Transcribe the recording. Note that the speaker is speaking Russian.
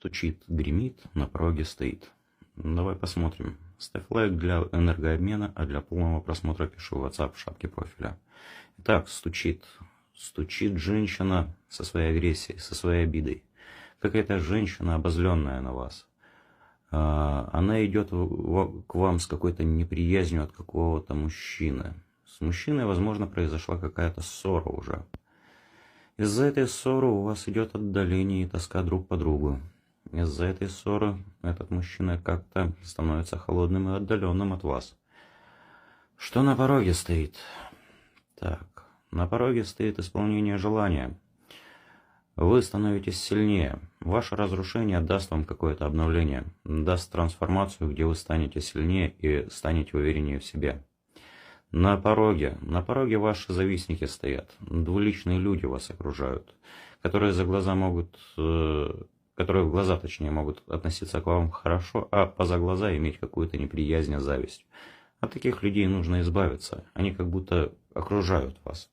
Стучит, гремит, на пороге стоит. Давай посмотрим. Ставь лайк для энергообмена, а для полного просмотра пиши в WhatsApp в шапке профиля. Итак, стучит. Стучит женщина со своей агрессией, со своей обидой. Какая-то женщина, обозленная на вас. Она идет к вам с какой-то неприязнью от какого-то мужчины. С мужчиной, возможно, произошла какая-то ссора уже. Из-за этой ссоры у вас идет отдаление и тоска друг по другу. Из-за этой ссоры этот мужчина как-то становится холодным и отдаленным от вас. Что на пороге стоит? Так, на пороге стоит исполнение желания. Вы становитесь сильнее. Ваше разрушение даст вам какое-то обновление, даст трансформацию, где вы станете сильнее и станете увереннее в себе. На пороге ваши завистники стоят, двуличные люди вас окружают, которые которые в глаза, точнее, могут относиться к вам хорошо, а поза глаза иметь какую-то неприязнь, зависть. От таких людей нужно избавиться, они как будто окружают вас.